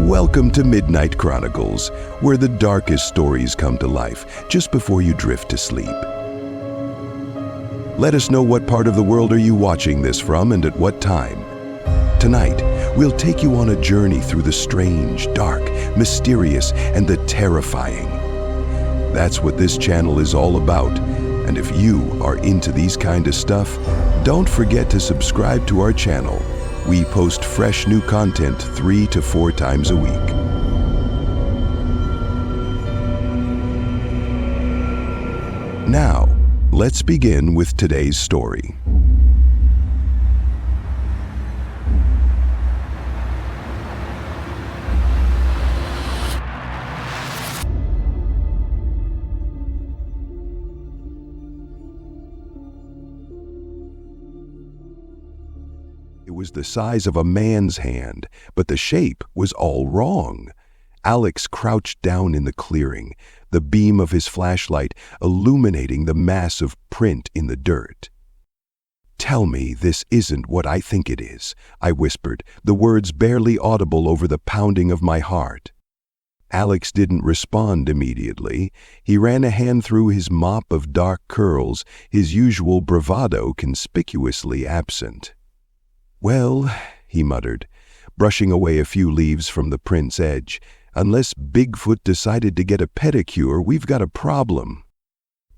Welcome to Midnight Chronicles, where the darkest stories come to life just before you drift to sleep. Let us know what part of the world are you watching this from and at what time. Tonight, we'll take you on a journey through the strange, dark, mysterious, and the terrifying. That's what this channel is all about, and if you are into these kind of stuff, don't forget to subscribe to our channel. We post fresh new content 3 to 4 times a week. Now, let's begin with today's story. It was the size of a man's hand, but the shape was all wrong. Alex crouched down in the clearing, the beam of his flashlight illuminating the mass of print in the dirt. "Tell me this isn't what I think it is," I whispered, the words barely audible over the pounding of my heart. Alex didn't respond immediately. He ran a hand through his mop of dark curls, his usual bravado conspicuously absent. "Well," he muttered, brushing away a few leaves from the print's edge, "unless Bigfoot decided to get a pedicure, we've got a problem."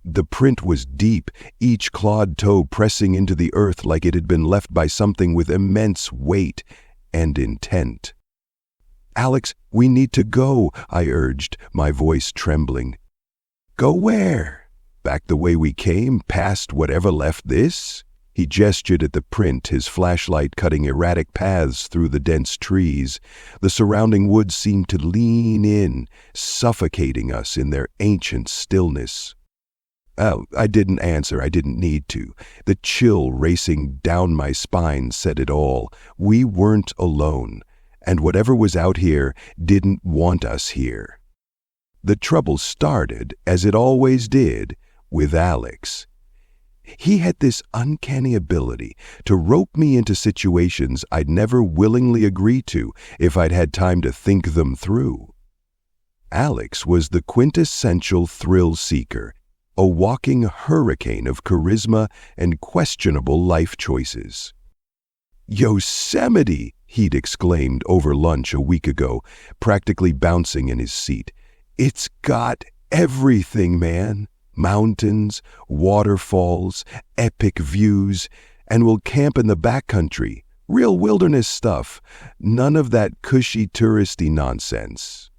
The print was deep, each clawed toe pressing into the earth like it had been left by something with immense weight and intent. "Alex, we need to go," I urged, my voice trembling. "Go where? Back the way we came, past whatever left this?" He gestured at the print, his flashlight cutting erratic paths through the dense trees. The surrounding woods seemed to lean in, suffocating us in their ancient stillness. Oh, I didn't answer. I didn't need to. The chill racing down my spine said it all. We weren't alone, and whatever was out here didn't want us here. The trouble started, as it always did, with Alex. He had this uncanny ability to rope me into situations I'd never willingly agree to if I'd had time to think them through. Alex was the quintessential thrill seeker, a walking hurricane of charisma and questionable life choices. "Yosemite!" he'd exclaimed over lunch a week ago, practically bouncing in his seat. "It's got everything, man. Mountains, waterfalls, epic views, and we'll camp in the backcountry. Real wilderness stuff. None of that cushy touristy nonsense."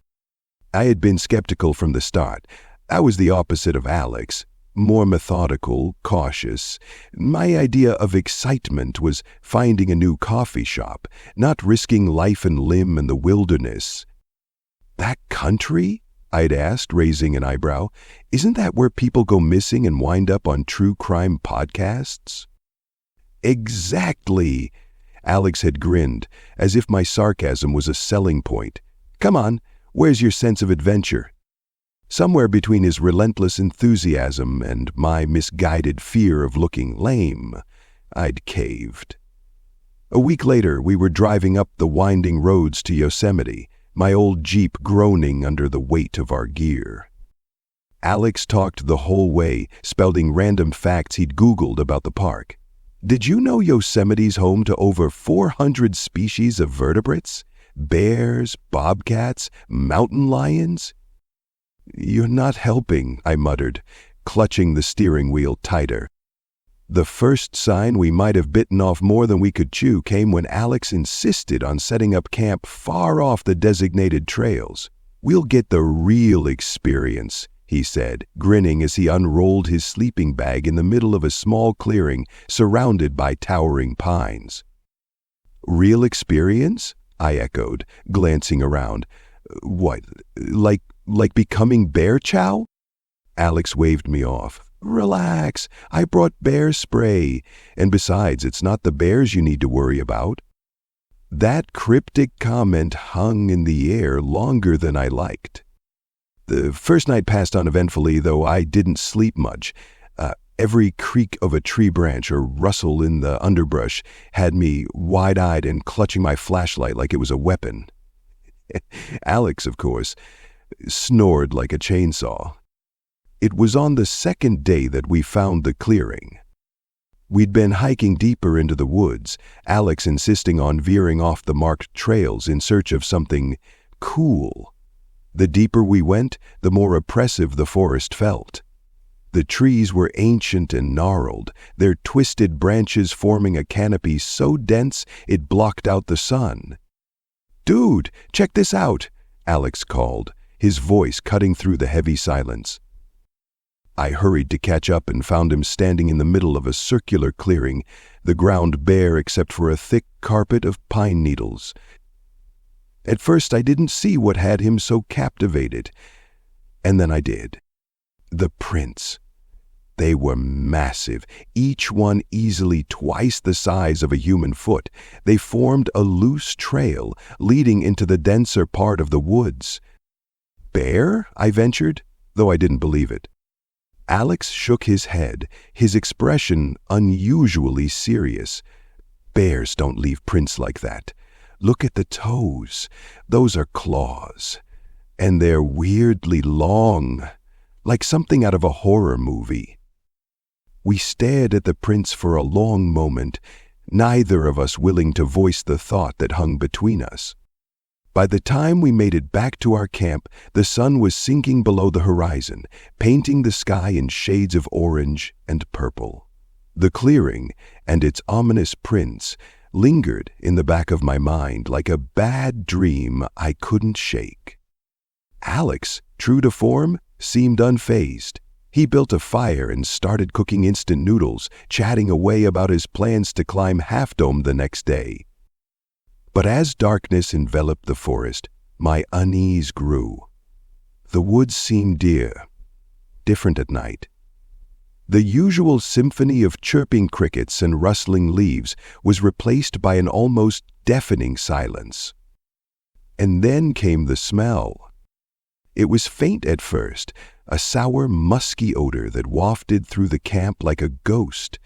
I had been skeptical from the start. I was the opposite of Alex, more methodical, cautious. My idea of excitement was finding a new coffee shop, not risking life and limb in the wilderness. "That country?" I'd asked, raising an eyebrow. "Isn't that where people go missing and wind up on true crime podcasts?" "Exactly!" Alex had grinned, as if my sarcasm was a selling point. "Come on, where's your sense of adventure?" Somewhere between his relentless enthusiasm and my misguided fear of looking lame, I'd caved. A week later, we were driving up the winding roads to Yosemite, my old Jeep groaning under the weight of our gear. Alex talked the whole way, spouting random facts he'd Googled about the park. "Did you know Yosemite's home to over 400 species of vertebrates? Bears, bobcats, mountain lions?" "You're not helping," I muttered, clutching the steering wheel tighter. The first sign we might have bitten off more than we could chew came when Alex insisted on setting up camp far off the designated trails. "We'll get the real experience," he said, grinning as he unrolled his sleeping bag in the middle of a small clearing surrounded by towering pines. "Real experience?" I echoed, glancing around. "What, like becoming bear chow?" Alex waved me off. "Relax, I brought bear spray, and besides, it's not the bears you need to worry about." That cryptic comment hung in the air longer than I liked. The first night passed uneventfully, though I didn't sleep much. Every creak of a tree branch or rustle in the underbrush had me wide-eyed and clutching my flashlight like it was a weapon. Alex, of course, snored like a chainsaw. It was on the second day that we found the clearing. We'd been hiking deeper into the woods, Alex insisting on veering off the marked trails in search of something cool. The deeper we went, the more oppressive the forest felt. The trees were ancient and gnarled, their twisted branches forming a canopy so dense it blocked out the sun. "Dude, check this out," Alex called, his voice cutting through the heavy silence. I hurried to catch up and found him standing in the middle of a circular clearing, the ground bare except for a thick carpet of pine needles. At first I didn't see what had him so captivated, and then I did. The prints. They were massive, each one easily twice the size of a human foot. They formed a loose trail leading into the denser part of the woods. "Bear?" I ventured, though I didn't believe it. Alex shook his head, his expression unusually serious. "Bears don't leave prints like that. Look at the toes. Those are claws. And they're weirdly long, like something out of a horror movie." We stared at the prints for a long moment, neither of us willing to voice the thought that hung between us. By the time we made it back to our camp, the sun was sinking below the horizon, painting the sky in shades of orange and purple. The clearing and its ominous prints lingered in the back of my mind like a bad dream I couldn't shake. Alex, true to form, seemed unfazed. He built a fire and started cooking instant noodles, chatting away about his plans to climb Half Dome the next day. But as darkness enveloped the forest, my unease grew. The woods seemed different at night. The usual symphony of chirping crickets and rustling leaves was replaced by an almost deafening silence. And then came the smell. It was faint at first, a sour, musky odor that wafted through the camp like a ghost.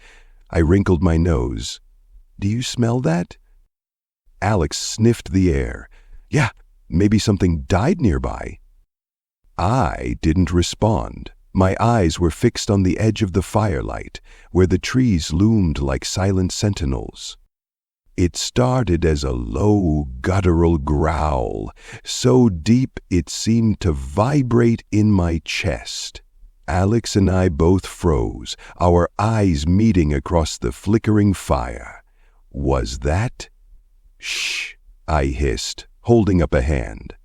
I wrinkled my nose. "Do you smell that?" Alex sniffed the air. "Yeah, maybe something died nearby." I didn't respond. My eyes were fixed on the edge of the firelight, where the trees loomed like silent sentinels. It started as a low, guttural growl, so deep it seemed to vibrate in my chest. Alex and I both froze, our eyes meeting across the flickering fire. Was that? "Shh," I hissed, holding up a hand.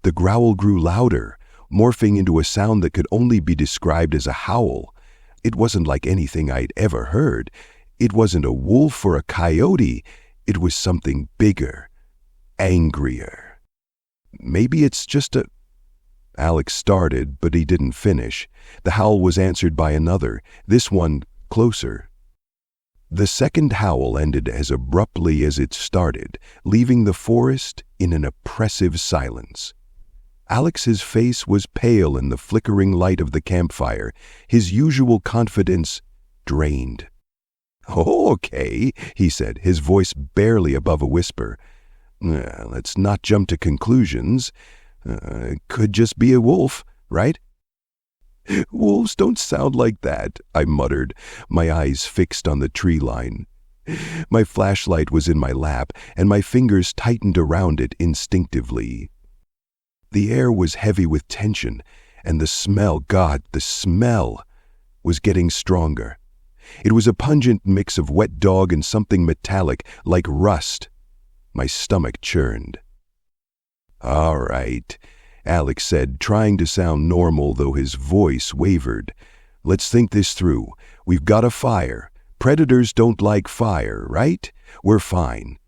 The growl grew louder, morphing into a sound that could only be described as a howl. It wasn't like anything I'd ever heard. It wasn't a wolf or a coyote. It was something bigger, angrier. "Maybe it's just a—" Alex started, but he didn't finish. The howl was answered by another, this one closer. The second howl ended as abruptly as it started, leaving the forest in an oppressive silence. Alex's face was pale in the flickering light of the campfire, his usual confidence drained. "Oh, okay," he said, his voice barely above a whisper. "Let's not jump to conclusions. It could just be a wolf, right?" "Wolves don't sound like that," I muttered, my eyes fixed on the tree line. My flashlight was in my lap, and my fingers tightened around it instinctively. The air was heavy with tension, and the smell, God, the smell, was getting stronger. It was a pungent mix of wet dog and something metallic, like rust. My stomach churned. "All right," Alex said, trying to sound normal though his voice wavered. "Let's think this through. We've got a fire. Predators don't like fire, right? We're fine."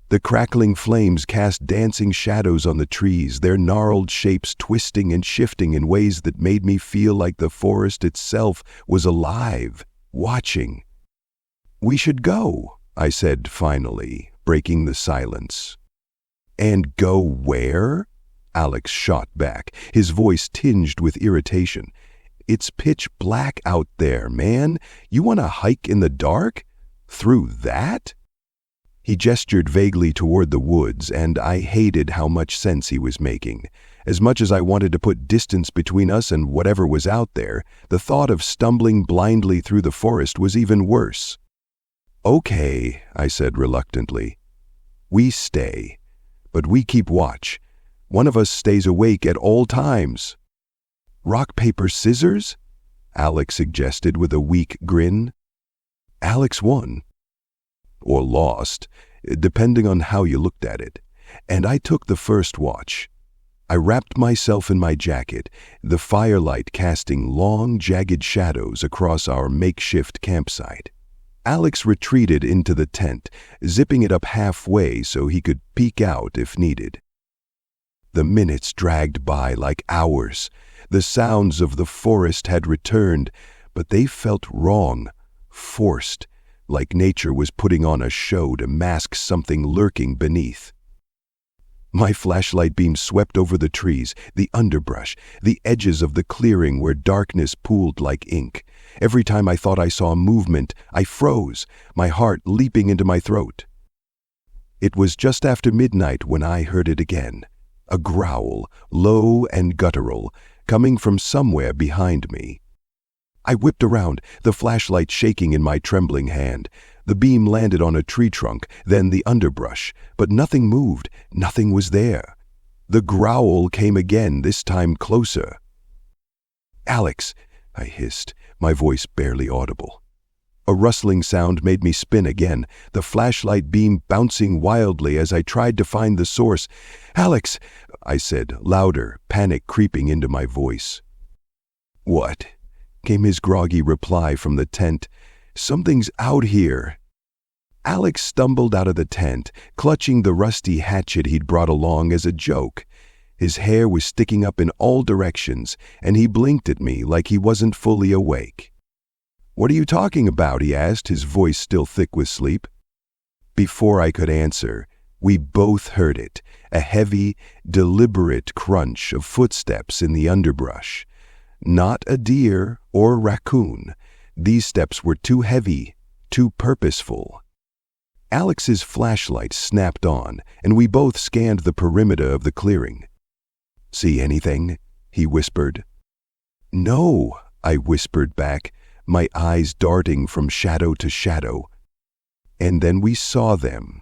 The crackling flames cast dancing shadows on the trees, their gnarled shapes twisting and shifting in ways that made me feel like the forest itself was alive, watching. "We should go," I said finally, breaking the silence. "And go where?" Alex shot back, his voice tinged with irritation. "It's pitch black out there, man. You want to hike in the dark? Through that?" He gestured vaguely toward the woods, and I hated how much sense he was making. As much as I wanted to put distance between us and whatever was out there, the thought of stumbling blindly through the forest was even worse. "Okay," I said reluctantly. "We stay, but we keep watch. One of us stays awake at all times." "Rock, paper, scissors?" Alex suggested with a weak grin. Alex won. Or lost, depending on how you looked at it, and I took the first watch. I wrapped myself in my jacket, the firelight casting long, jagged shadows across our makeshift campsite. Alex retreated into the tent, zipping it up halfway so he could peek out if needed. The minutes dragged by like hours. The sounds of the forest had returned, but they felt wrong, forced, like nature was putting on a show to mask something lurking beneath. My flashlight beam swept over the trees, the underbrush, the edges of the clearing where darkness pooled like ink. Every time I thought I saw movement, I froze, my heart leaping into my throat. It was just after midnight when I heard it again, a growl, low and guttural, coming from somewhere behind me. I whipped around, the flashlight shaking in my trembling hand. The beam landed on a tree trunk, then the underbrush, but nothing moved, nothing was there. The growl came again, this time closer. "Alex," I hissed, my voice barely audible. A rustling sound made me spin again, the flashlight beam bouncing wildly as I tried to find the source. "Alex," I said, louder, panic creeping into my voice. "What?" came his groggy reply from the tent. "Something's out here." Alex stumbled out of the tent, clutching the rusty hatchet he'd brought along as a joke. His hair was sticking up in all directions, and he blinked at me like he wasn't fully awake. "What are you talking about?" he asked, his voice still thick with sleep. Before I could answer, we both heard it, a heavy, deliberate crunch of footsteps in the underbrush. Not a deer or raccoon. These steps were too heavy, too purposeful. Alex's flashlight snapped on, and we both scanned the perimeter of the clearing. "See anything?" he whispered. "No," I whispered back, my eyes darting from shadow to shadow. And then we saw them.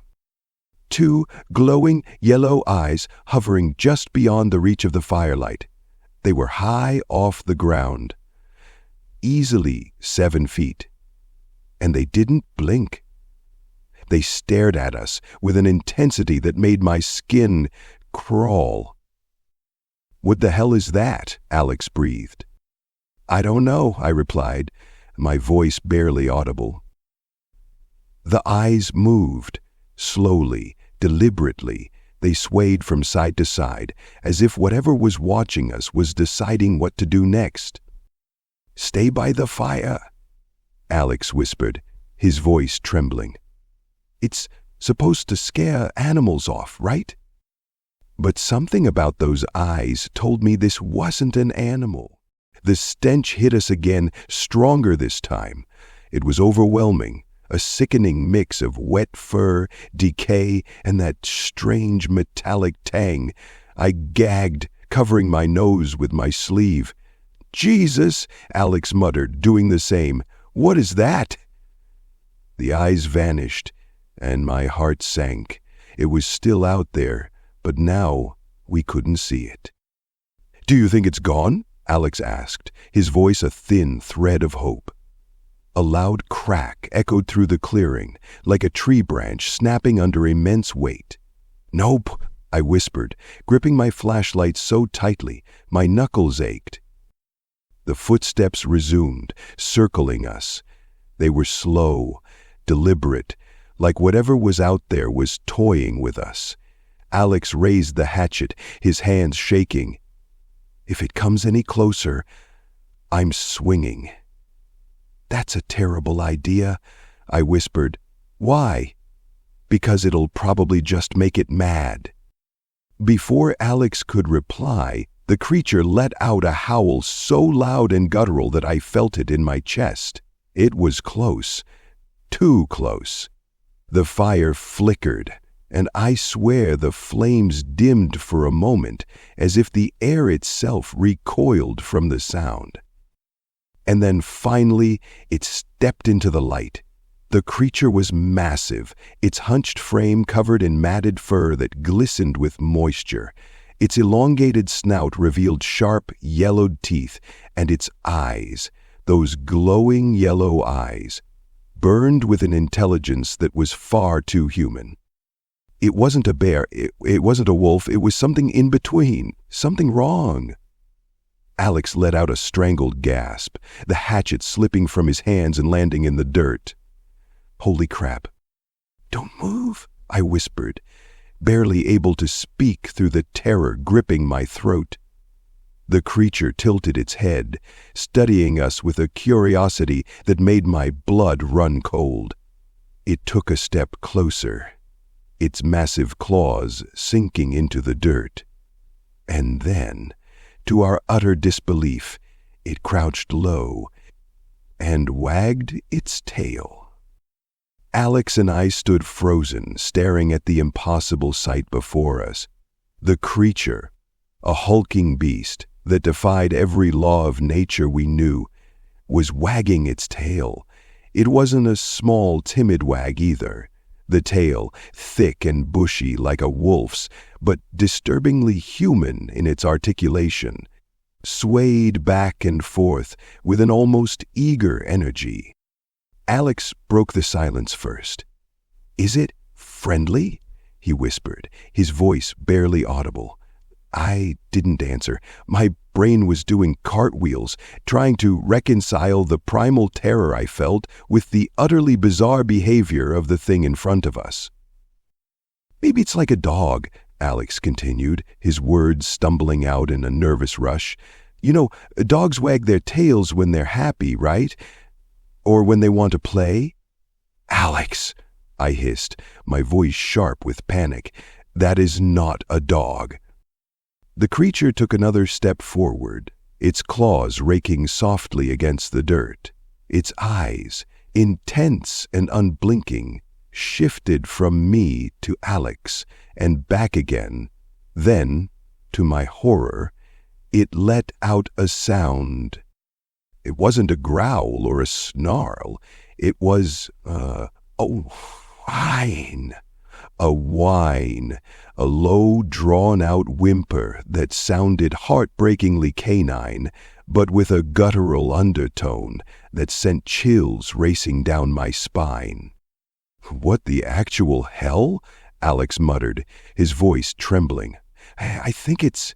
Two glowing yellow eyes hovering just beyond the reach of the firelight. They were high off the ground, easily 7 feet, and they didn't blink. They stared at us with an intensity that made my skin crawl. "What the hell is that?" Alex breathed. "I don't know," I replied, my voice barely audible. The eyes moved, slowly, deliberately. They swayed from side to side, as if whatever was watching us was deciding what to do next. "Stay by the fire," Alex whispered, his voice trembling. "It's supposed to scare animals off, right?" But something about those eyes told me this wasn't an animal. The stench hit us again, stronger this time. It was overwhelming, a sickening mix of wet fur, decay, and that strange metallic tang. I gagged, covering my nose with my sleeve. "Jesus," Alex muttered, doing the same. "What is that?" The eyes vanished, and my heart sank. It was still out there, but now we couldn't see it. "Do you think it's gone?" Alex asked, his voice a thin thread of hope. A loud crack echoed through the clearing, like a tree branch snapping under immense weight. "Nope," I whispered, gripping my flashlight so tightly my knuckles ached. The footsteps resumed, circling us. They were slow, deliberate, like whatever was out there was toying with us. Alex raised the hatchet, his hands shaking. "If it comes any closer, I'm swinging." "That's a terrible idea," I whispered. "Why?" "Because it'll probably just make it mad." Before Alex could reply, the creature let out a howl so loud and guttural that I felt it in my chest. It was close, too close. The fire flickered, and I swear the flames dimmed for a moment as if the air itself recoiled from the sound. And then finally it stepped into the light. The creature was massive, its hunched frame covered in matted fur that glistened with moisture. Its elongated snout revealed sharp, yellowed teeth, and its eyes, those glowing yellow eyes, burned with an intelligence that was far too human. It wasn't a bear, it wasn't a wolf, it was something in between, something wrong. Alex let out a strangled gasp, the hatchet slipping from his hands and landing in the dirt. Holy crap. "Don't move," I whispered, barely able to speak through the terror gripping my throat. The creature tilted its head, studying us with a curiosity that made my blood run cold. It took a step closer, its massive claws sinking into the dirt. And then, to our utter disbelief, it crouched low and wagged its tail. Alex and I stood frozen, staring at the impossible sight before us. The creature, a hulking beast that defied every law of nature we knew, was wagging its tail. It wasn't a small, timid wag either. The tail, thick and bushy like a wolf's, but disturbingly human in its articulation, swayed back and forth with an almost eager energy. Alex broke the silence first. "Is it friendly?" he whispered, his voice barely audible. I didn't answer. My brain was doing cartwheels, trying to reconcile the primal terror I felt with the utterly bizarre behavior of the thing in front of us. "Maybe it's like a dog," Alex continued, his words stumbling out in a nervous rush. "You know, dogs wag their tails when they're happy, right? Or when they want to play." "Alex," I hissed, my voice sharp with panic, "that is not a dog." The creature took another step forward, its claws raking softly against the dirt. Its eyes, intense and unblinking, shifted from me to Alex and back again. Then, to my horror, it let out a sound. It wasn't a growl or a snarl. It was a whine. A whine, a low, drawn-out whimper that sounded heartbreakingly canine, but with a guttural undertone that sent chills racing down my spine. "What the actual hell?" Alex muttered, his voice trembling. "I think it's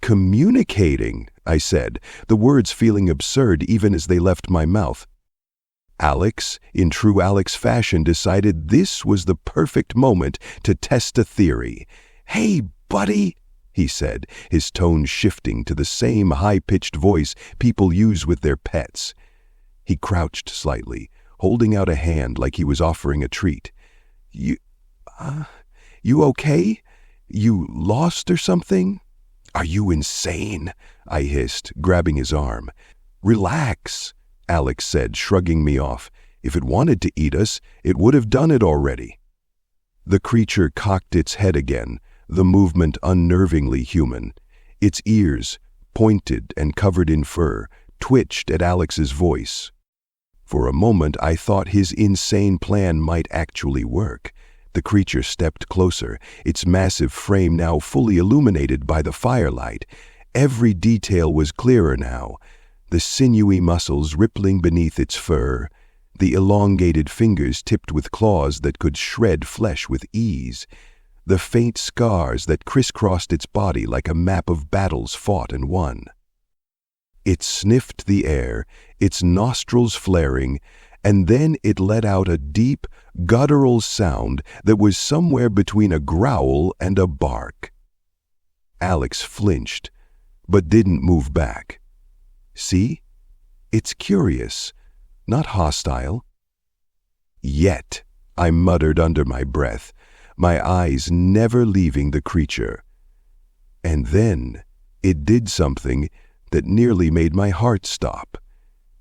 communicating," I said, the words feeling absurd even as they left my mouth. Alex, in true Alex fashion, decided this was the perfect moment to test a theory. "Hey, buddy," he said, his tone shifting to the same high-pitched voice people use with their pets. He crouched slightly, holding out a hand like he was offering a treat. You okay? You lost or something?" "Are you insane?" I hissed, grabbing his arm. "Relax," Alex said, shrugging me off. "If it wanted to eat us, it would have done it already." The creature cocked its head again, the movement unnervingly human. Its ears, pointed and covered in fur, twitched at Alex's voice. For a moment I thought his insane plan might actually work. The creature stepped closer, its massive frame now fully illuminated by the firelight. Every detail was clearer now. The sinewy muscles rippling beneath its fur, the elongated fingers tipped with claws that could shred flesh with ease, the faint scars that crisscrossed its body like a map of battles fought and won. It sniffed the air, its nostrils flaring, and then it let out a deep, guttural sound that was somewhere between a growl and a bark. Alex flinched, but didn't move back. "See? It's curious, not hostile." "Yet," I muttered under my breath, my eyes never leaving the creature. And then it did something that nearly made my heart stop.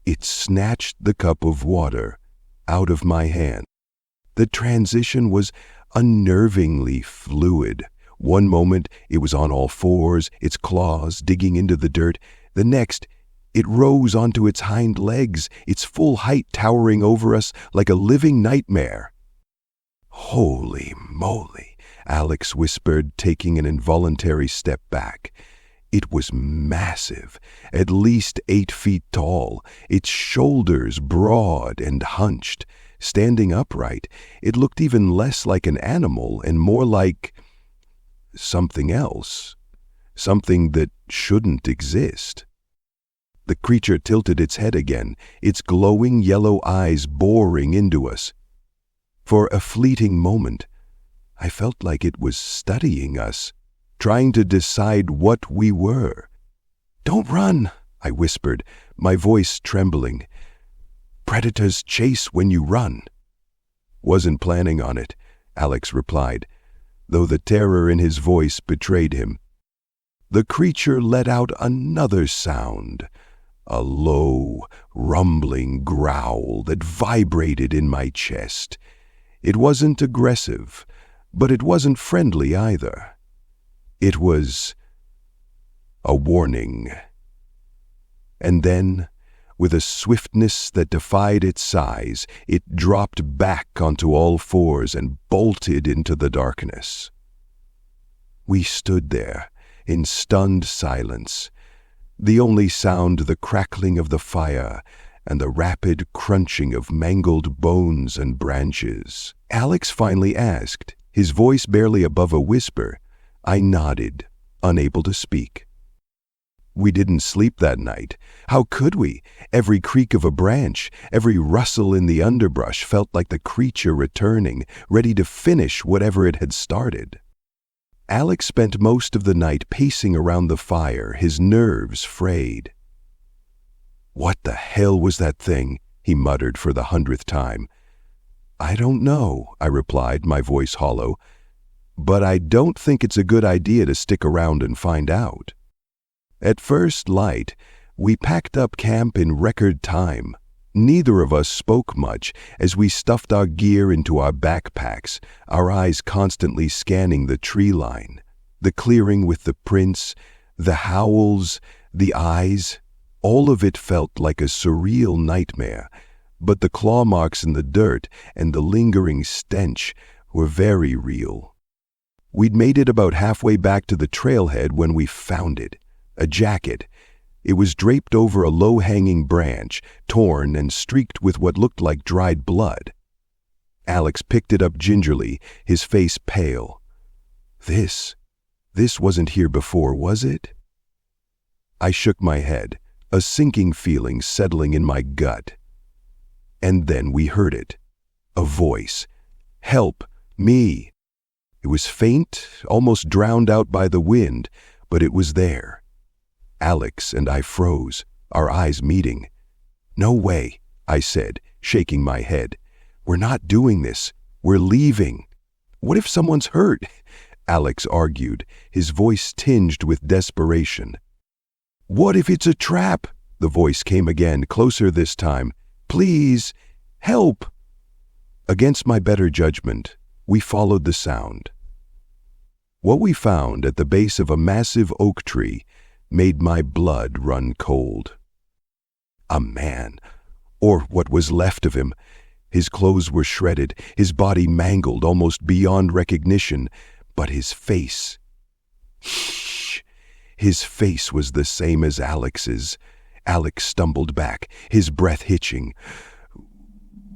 It snatched the cup of water out of my hand. The transition was unnervingly fluid. One moment, it was on all fours, its claws digging into the dirt. The next, it rose onto its hind legs, its full height towering over us like a living nightmare. "Holy moly," Alex whispered, taking an involuntary step back. It was massive, at least 8 feet tall, its shoulders broad and hunched. Standing upright, it looked even less like an animal and more like something else, something that shouldn't exist. The creature tilted its head again, its glowing yellow eyes boring into us. For a fleeting moment, I felt like it was studying us, trying to decide what we were. "Don't run," I whispered, my voice trembling. "Predators chase when you run." "Wasn't planning on it," Alex replied, though the terror in his voice betrayed him. The creature let out another sound, a low, rumbling growl that vibrated in my chest. It wasn't aggressive, but it wasn't friendly either. It was a warning. And then, with a swiftness that defied its size, it dropped back onto all fours and bolted into the darkness. We stood there, in stunned silence, the only sound the crackling of the fire and the rapid crunching of mangled bones and branches. Alex finally asked, his voice barely above a whisper. I nodded, unable to speak. We didn't sleep that night. How could we? Every creak of a branch, every rustle in the underbrush felt like the creature returning, ready to finish whatever it had started. Alex spent most of the night pacing around the fire, his nerves frayed. "What the hell was that thing?" he muttered for the 100th time. "I don't know," I replied, my voice hollow. "But I don't think it's a good idea to stick around and find out." At first light, we packed up camp in record time. Neither of us spoke much as we stuffed our gear into our backpacks, our eyes constantly scanning the tree line, the clearing with the prints, the howls, the eyes. All of it felt like a surreal nightmare, but the claw marks in the dirt and the lingering stench were very real. We'd made it about halfway back to the trailhead when we found it. A jacket. It was draped over a low-hanging branch, torn and streaked with what looked like dried blood. Alex picked it up gingerly, his face pale. This wasn't here before, was it? I shook my head, a sinking feeling settling in my gut. And then we heard it. A voice. "Help! Me!" It was faint, almost drowned out by the wind, but it was there. Alex and I froze, our eyes meeting. "No way," I said, shaking my head. "We're not doing this. We're leaving." "What if someone's hurt?" Alex argued, his voice tinged with desperation. "What if it's a trap?" The voice came again, closer this time. "Please, help!" Against my better judgment, we followed the sound. What we found at the base of a massive oak tree made my blood run cold. A man, or what was left of him. His clothes were shredded, his body mangled almost beyond recognition, but his face... His face was the same as Alex's. Alex stumbled back, his breath hitching.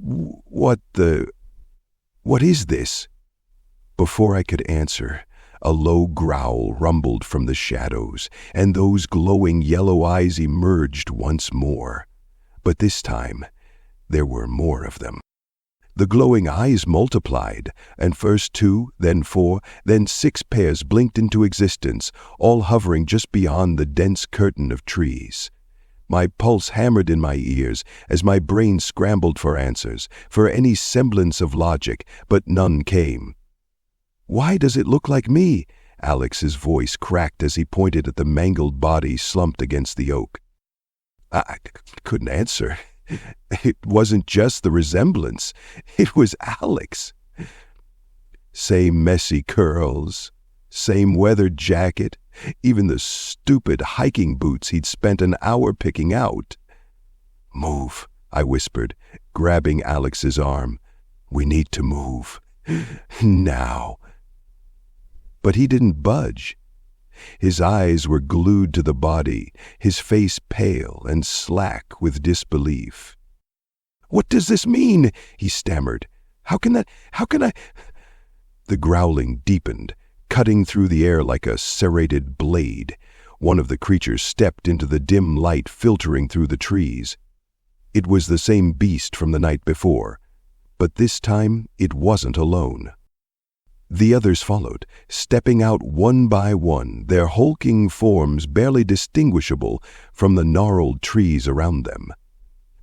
What is this?" Before I could answer, a low growl rumbled from the shadows, and those glowing yellow eyes emerged once more. But this time, there were more of them. The glowing eyes multiplied, and first 2, then 4, then 6 pairs blinked into existence, all hovering just beyond the dense curtain of trees. My pulse hammered in my ears as my brain scrambled for answers, for any semblance of logic, but none came. "Why does it look like me?" Alex's voice cracked as he pointed at the mangled body slumped against the oak. I couldn't answer. It wasn't just the resemblance. It was Alex. Same messy curls, same weathered jacket, even the stupid hiking boots he'd spent an hour picking out. "Move," I whispered, grabbing Alex's arm. "We need to move. Now." But he didn't budge. His eyes were glued to the body, his face pale and slack with disbelief. "What does this mean?" he stammered. How can I?" The growling deepened, cutting through the air like a serrated blade. One of the creatures stepped into the dim light filtering through the trees. It was the same beast from the night before, but this time it wasn't alone. The others followed, stepping out one by one, their hulking forms barely distinguishable from the gnarled trees around them.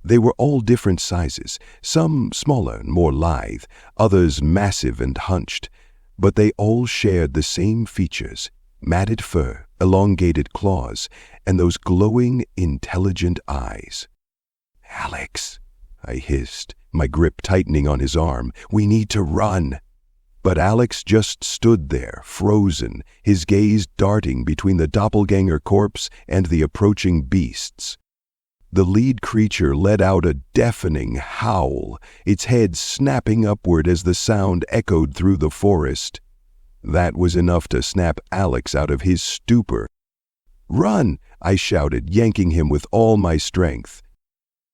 They were all different sizes, some smaller and more lithe, others massive and hunched, but they all shared the same features: matted fur, elongated claws, and those glowing, intelligent eyes. "Alex," I hissed, my grip tightening on his arm, "we need to run." But Alex just stood there, frozen, his gaze darting between the doppelganger corpse and the approaching beasts. The lead creature let out a deafening howl, its head snapping upward as the sound echoed through the forest. That was enough to snap Alex out of his stupor. "Run!" I shouted, yanking him with all my strength.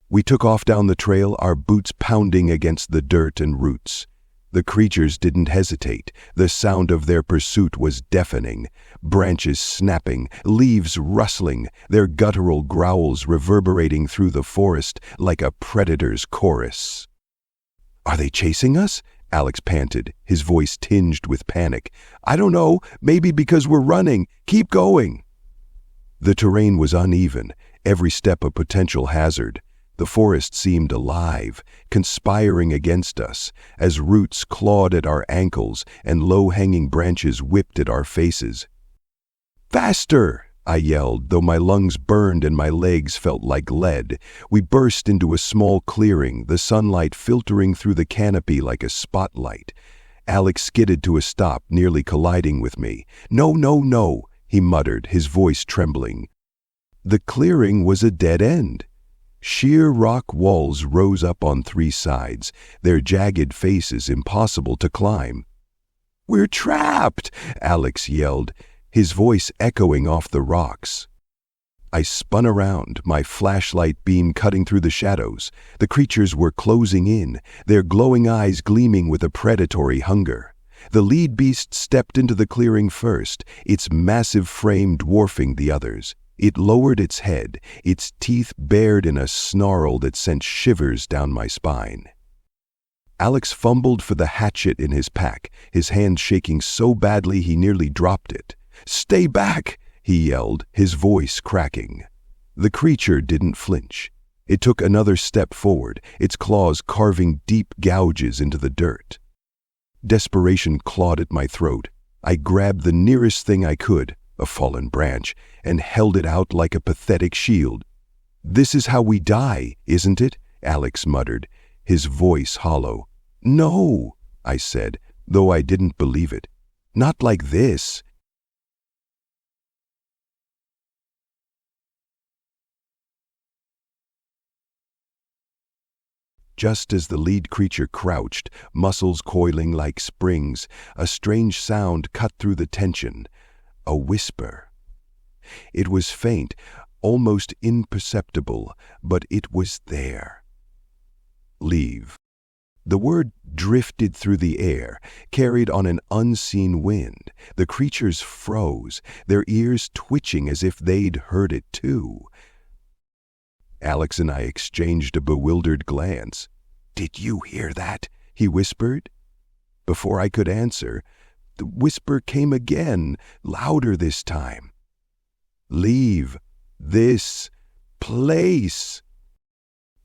We took off down the trail, our boots pounding against the dirt and roots. The creatures didn't hesitate. The sound of their pursuit was deafening. Branches snapping, leaves rustling, their guttural growls reverberating through the forest like a predator's chorus. "Are they chasing us?" Alex panted, his voice tinged with panic. "I don't know. Maybe because we're running. Keep going." The terrain was uneven, every step a potential hazard. The forest seemed alive, conspiring against us, as roots clawed at our ankles and low-hanging branches whipped at our faces. "Faster!" I yelled, though my lungs burned and my legs felt like lead. We burst into a small clearing, the sunlight filtering through the canopy like a spotlight. Alex skidded to a stop, nearly colliding with me. "No, no, no," he muttered, his voice trembling. The clearing was a dead end. Sheer rock walls rose up on three sides, their jagged faces impossible to climb. "We're trapped!" Alex yelled, his voice echoing off the rocks. I spun around, my flashlight beam cutting through the shadows. The creatures were closing in, their glowing eyes gleaming with a predatory hunger. The lead beast stepped into the clearing first, its massive frame dwarfing the others. It lowered its head, its teeth bared in a snarl that sent shivers down my spine. Alex fumbled for the hatchet in his pack, his hand shaking so badly he nearly dropped it. "Stay back!" he yelled, his voice cracking. The creature didn't flinch. It took another step forward, its claws carving deep gouges into the dirt. Desperation clawed at my throat. I grabbed the nearest thing I could, a fallen branch, and held it out like a pathetic shield. "This is how we die, isn't it?" Alex muttered, his voice hollow. "No," I said, though I didn't believe it. "Not like this." Just as the lead creature crouched, muscles coiling like springs, a strange sound cut through the tension. A whisper. It was faint, almost imperceptible, but it was there. "Leave." The word drifted through the air, carried on an unseen wind. The creatures froze, their ears twitching as if they'd heard it too. Alex and I exchanged a bewildered glance. "Did you hear that?" he whispered. Before I could answer, the whisper came again, louder this time. "Leave this place."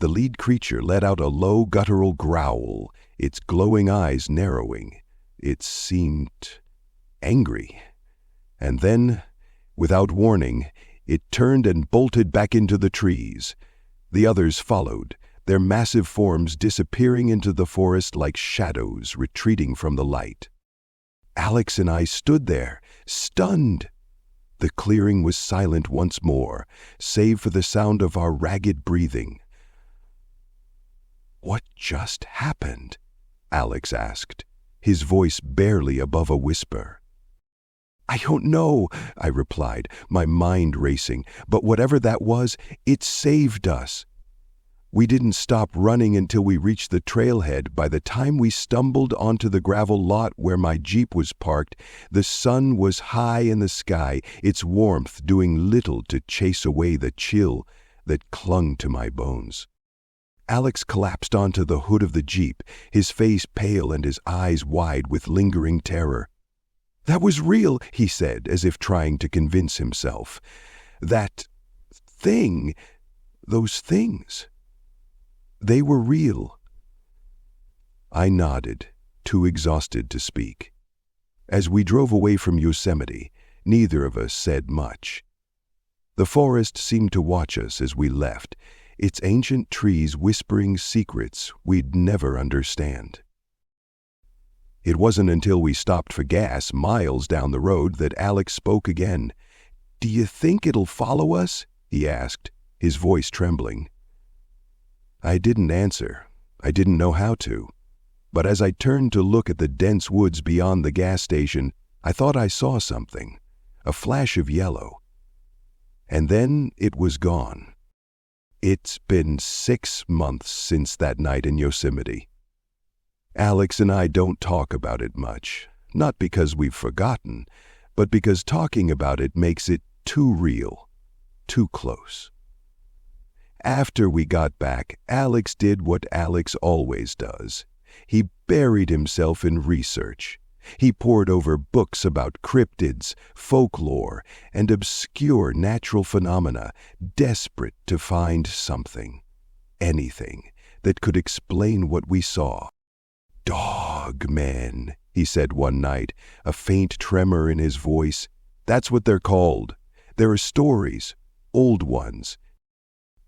The lead creature let out a low guttural growl, its glowing eyes narrowing. It seemed angry. And then, without warning, it turned and bolted back into the trees. The others followed, their massive forms disappearing into the forest like shadows retreating from the light. Alex and I stood there, stunned. The clearing was silent once more, save for the sound of our ragged breathing. "What just happened?" Alex asked, his voice barely above a whisper. "I don't know," I replied, my mind racing, "but whatever that was, it saved us." We didn't stop running until we reached the trailhead. By the time we stumbled onto the gravel lot where my Jeep was parked, the sun was high in the sky, its warmth doing little to chase away the chill that clung to my bones. Alex collapsed onto the hood of the Jeep, his face pale and his eyes wide with lingering terror. "That was real," he said, as if trying to convince himself. "That thing, those things. They were real." I nodded, too exhausted to speak. As we drove away from Yosemite, neither of us said much. The forest seemed to watch us as we left, its ancient trees whispering secrets we'd never understand. It wasn't until we stopped for gas miles down the road that Alex spoke again. "Do you think it'll follow us?" he asked, his voice trembling. I didn't answer. I didn't know how to. But as I turned to look at the dense woods beyond the gas station, I thought I saw something, a flash of yellow. And then it was gone. It's been 6 months since that night in Yosemite. Alex and I don't talk about it much, not because we've forgotten, but because talking about it makes it too real, too close. After we got back, Alex did what Alex always does. He buried himself in research. He pored over books about cryptids, folklore, and obscure natural phenomena, desperate to find something, anything, that could explain what we saw. "Dogman," he said one night, a faint tremor in his voice. "That's what they're called. There are stories, old ones.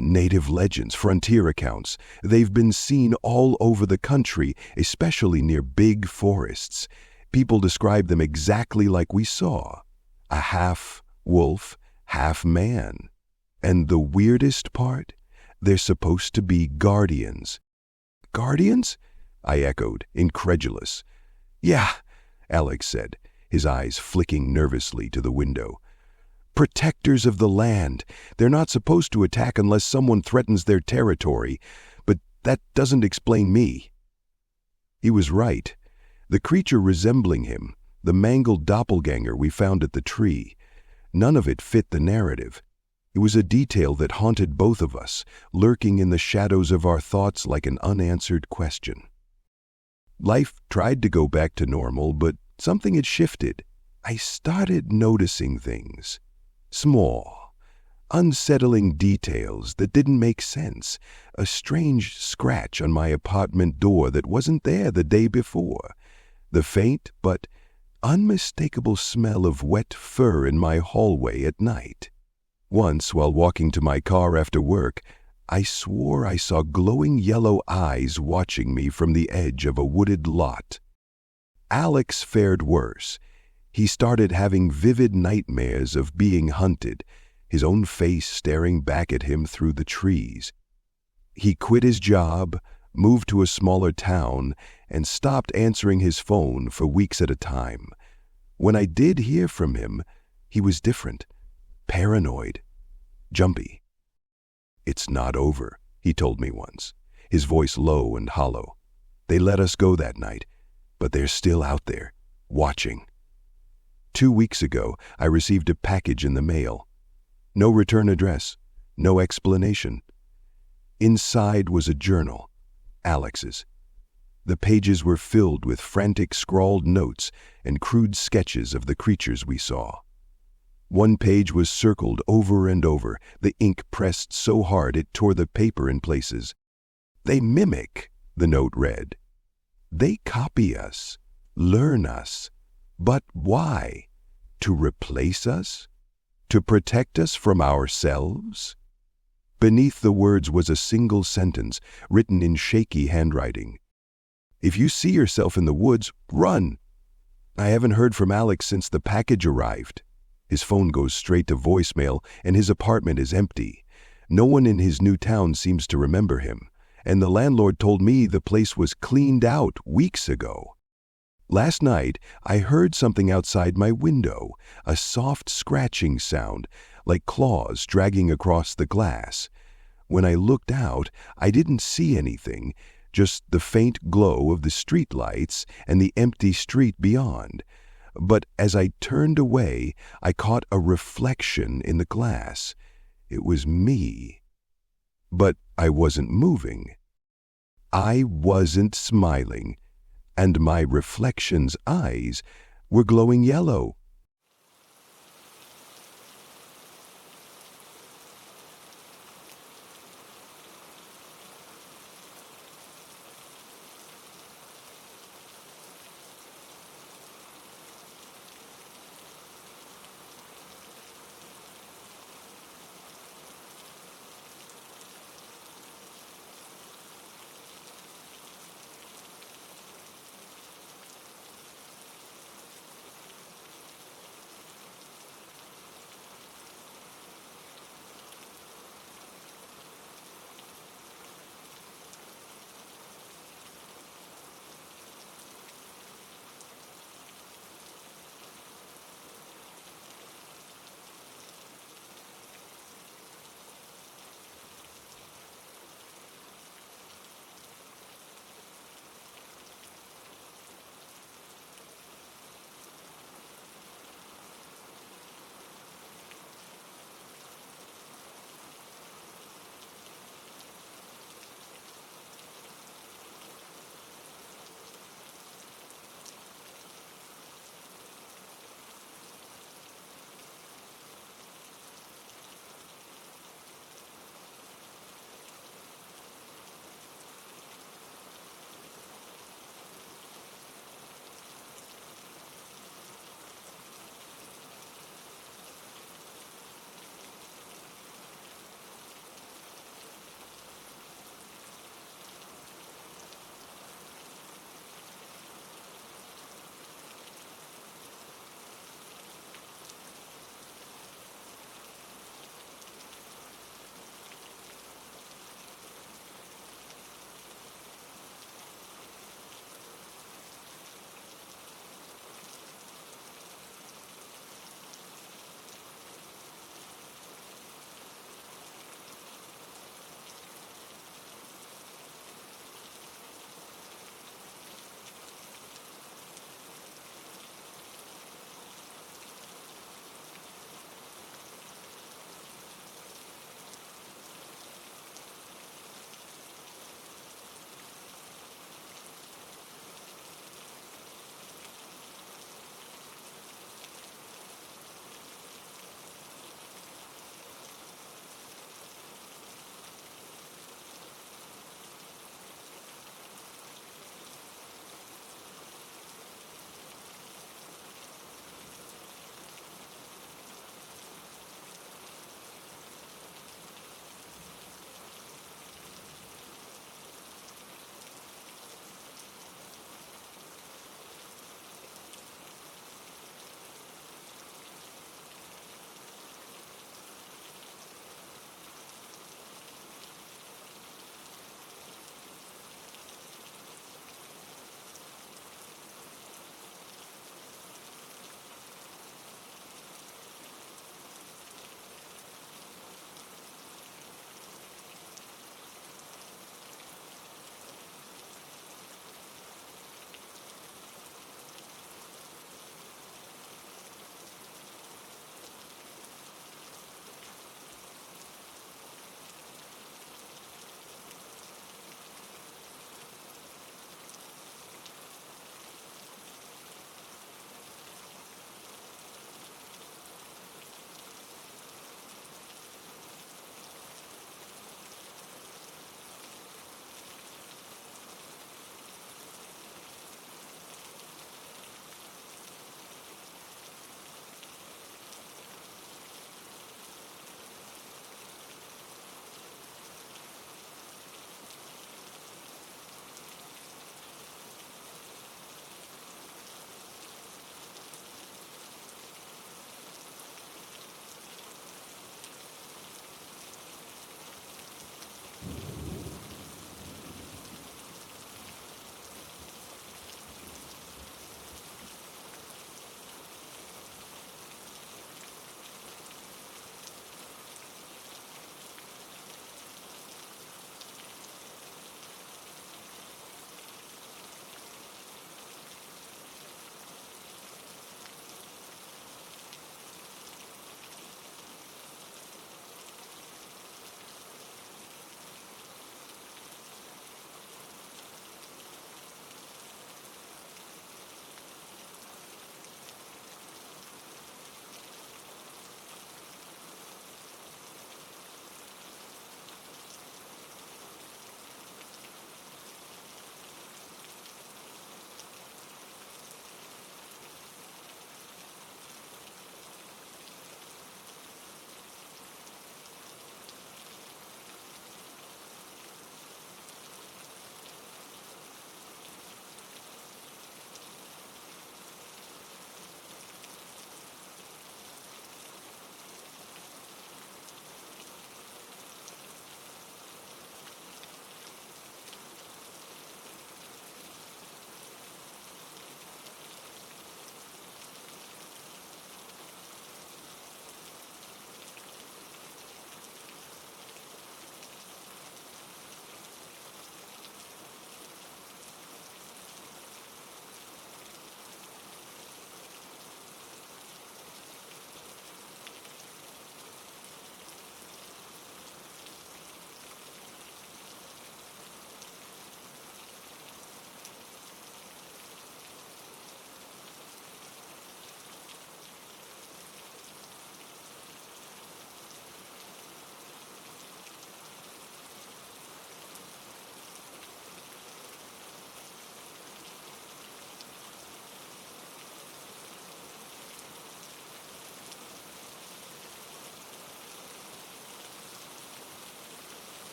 Native legends, frontier accounts. They've been seen all over the country, especially near big forests. People describe them exactly like we saw. A half wolf, half man. And the weirdest part? They're supposed to be guardians." "Guardians?" I echoed, incredulous. "Yeah," Alex said, his eyes flicking nervously to the window. "Protectors of the land. They're not supposed to attack unless someone threatens their territory, but that doesn't explain me." He was right. The creature resembling him, the mangled doppelganger we found at the tree, none of it fit the narrative. It was a detail that haunted both of us, lurking in the shadows of our thoughts like an unanswered question. Life tried to go back to normal, but something had shifted. I started noticing things. Small, unsettling details that didn't make sense. A strange scratch on my apartment door that wasn't there the day before. The faint but unmistakable smell of wet fur in my hallway at night. Once, while walking to my car after work, I swore I saw glowing yellow eyes watching me from the edge of a wooded lot. Alex fared worse. He started having vivid nightmares of being hunted, his own face staring back at him through the trees. He quit his job, moved to a smaller town, and stopped answering his phone for weeks at a time. When I did hear from him, he was different, paranoid, jumpy. "It's not over," he told me once, his voice low and hollow. "They let us go that night, but they're still out there, watching." 2 weeks ago, I received a package in the mail. No return address, no explanation. Inside was a journal, Alex's. The pages were filled with frantic scrawled notes and crude sketches of the creatures we saw. One page was circled over and over, the ink pressed so hard it tore the paper in places. "They mimic," the note read. "They copy us, learn us. But why? To replace us? To protect us from ourselves?" Beneath the words was a single sentence, written in shaky handwriting. "If you see yourself in the woods, run." I haven't heard from Alex since the package arrived. His phone goes straight to voicemail, and his apartment is empty. No one in his new town seems to remember him, and the landlord told me the place was cleaned out weeks ago. Last night, I heard something outside my window, a soft scratching sound, like claws dragging across the glass. When I looked out, I didn't see anything, just the faint glow of the street lights and the empty street beyond. But as I turned away, I caught a reflection in the glass. It was me. But I wasn't moving. I wasn't smiling. And my reflection's eyes were glowing yellow,